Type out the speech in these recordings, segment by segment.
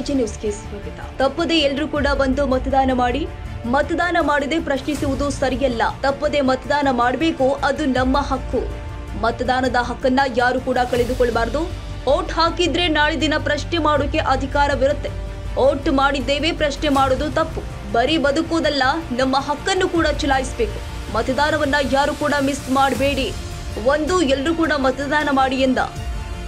AJ ನ್ಯೂಸ್ಗೆ ಸ್ವಾಗತ. ತಪ್ಪದೆ ಎಲ್ಲರೂ ಕೂಡ ಬಂದು ಮತದಾನ ಮಾಡಿ. ಮತದಾನ ಮಾಡದೆ ಪ್ರಶ್ನಿಸುವುದು ಸರಿಯಲ್ಲ. ತಪ್ಪದೆ ಮತದಾನ ಮಾಡಬೇಕು, ಅದು ನಮ್ಮ ಹಕ್ಕು. ಮತದಾನದ ಹಕ್ಕನ್ನ ಯಾರು ಕೂಡ ಕಳೆದುಕೊಳ್ಳಬಾರದು. ವೋಟ್ ಹಾಕಿದ್ರೆ ನಾಳೆ ದಿನ ಪ್ರಶ್ನೆ ಮಾಡೋಕೆ ಅಧಿಕಾರವಿರುತ್ತೆ. ವೋಟ್ ಮಾಡಿದ್ದೇವೆ ಪ್ರಶ್ನೆ ಮಾಡೋದು ತಪ್ಪು. ಬರೀ ಬದುಕುವುದಲ್ಲ, ನಮ್ಮ ಹಕ್ಕನ್ನು ಕೂಡ ಚಲಾಯಿಸಬೇಕು. ಮತದಾನವನ್ನ ಯಾರು ಕೂಡ ಮಿಸ್ ಮಾಡಬೇಡಿ. ಎಲ್ಲರೂ ಕೂಡ ಮತದಾನ ಮಾಡಿ ಎಂದ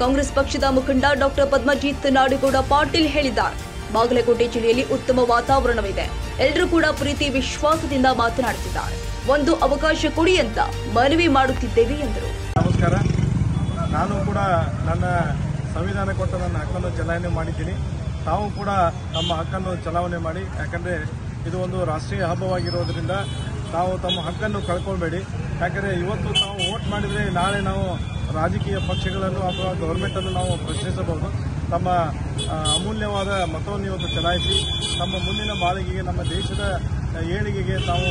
ಕಾಂಗ್ರೆಸ್ ಪಕ್ಷದ ಮುಖಂಡ ಡಾಕ್ಟರ್ ಪದ್ಮಜಿತ್ ನಾಡಗೌಡ ಪಾಟೀಲ್ ಹೇಳಿದ್ದಾರೆ. ಬಾಗಲಕೋಟೆ ಜಿಲ್ಲೆಯಲ್ಲಿ ಉತ್ತಮ ವಾತಾವರಣವಿದೆ. ಎಲ್ಲರೂ ಕೂಡ ಪ್ರೀತಿ ವಿಶ್ವಾಸದಿಂದ ಮಾತನಾಡುತ್ತಿದ್ದಾರೆ. ಒಂದು ಅವಕಾಶ ಕೊಡಿ ಅಂತ ಮನವಿ ಮಾಡುತ್ತಿದ್ದೇವೆ ಎಂದರು. ನಮಸ್ಕಾರ. ನಾನು ಕೂಡ ನನ್ನ ಸಂವಿಧಾನ ಕೊಟ್ಟ ನನ್ನ ಹಕ್ಕನ್ನು ಚಲಾವಣೆ ಮಾಡಿದ್ದೀನಿ. ತಾವು ಕೂಡ ತಮ್ಮ ಹಕ್ಕನ್ನು ಚಲಾವಣೆ ಮಾಡಿ. ಯಾಕಂದರೆ ಇದು ಒಂದು ರಾಷ್ಟ್ರೀಯ ಹಬ್ಬವಾಗಿರೋದ್ರಿಂದ ನಾವು ತಮ್ಮ ಹಕ್ಕನ್ನು ಕಳ್ಕೊಳ್ಬೇಡಿ. ಯಾಕಂದರೆ ಇವತ್ತು ನಾವು ವೋಟ್ ಮಾಡಿದರೆ ನಾಳೆ ನಾವು ರಾಜಕೀಯ ಪಕ್ಷಗಳನ್ನು ಅಥವಾ ಗೌರ್ಮೆಂಟನ್ನು ನಾವು ಪ್ರಶ್ನಿಸಬಹುದು. ತಮ್ಮ ಅಮೂಲ್ಯವಾದ ಮತವನ್ನು ಇವತ್ತು ಚಲಾಯಿಸಿ ನಮ್ಮ ಮುಂದಿನ ಬಾಳಿಗೆಗೆ, ನಮ್ಮ ದೇಶದ ಏಳಿಗೆಗೆ ತಾವು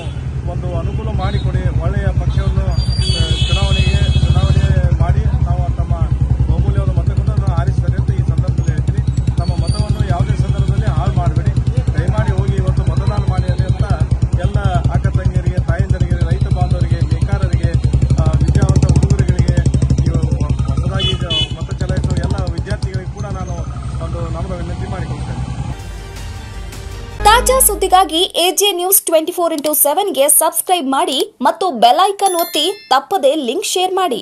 ಒಂದು ಅನುಕೂಲ ಮಾಡಿಕೊಡಿ. ಒಳ್ಳೆಯ ಪಕ್ಷವನ್ನು ಚುನಾವಣೆ ಮಾಡಿ ನಾವು ತಮ್ಮ ಬಹುಮೂಲ್ಯವಾದ ಮತಗಳನ್ನು ಆರಿಸ್ತಾರೆ ಅಂತ ಈ ಸಂದರ್ಭದಲ್ಲಿ ಹೇಳ್ತೀನಿ. ನಮ್ಮ ಮತವನ್ನು ಯಾವುದೇ ಸಂದರ್ಭದಲ್ಲಿ ಹಾಳು ಮಾಡಬೇಡಿ. ದಯಮಾಡಿ ಹೋಗಿ ಇವತ್ತು ಮತದಾನ ಮಾಡಿ ಅಂತ ಎಲ್ಲ ಅಕ್ಕ ತಂಗಿಯರಿಗೆ, ತಾಯಂದಿರಿಗೆ, ರೈತ ಬಾಂಧವರಿಗೆ, ನೇಕಾರರಿಗೆ, ವಿದ್ಯಾವಂತ ಹುಡುಗರುಗಳಿಗೆ, ಹೊಸದಾಗಿ ಮತ ಚಲಾಯಿಸುವ ಎಲ್ಲ ವಿದ್ಯಾರ್ಥಿಗಳಿಗೆ ಕೂಡ ನಾನು ಒಂದು ನಮ್ರ ವಿನಂತಿ ಮಾಡಿಕೊಳ್ತೇನೆ. ತಾಜಾ ಸುದ್ದಿಗಾಗಿ ಎಜೆ ನ್ಯೂಸ್ 24x7ಗೆ ಸಬ್ಸ್ಕ್ರೈಬ್ ಮಾಡಿ ಮತ್ತು ಬೆಲ್ ಐಕಾನ್ ಒತ್ತಿ ತಪ್ಪದೇ ಲಿಂಕ್ ಶೇರ್ ಮಾಡಿ.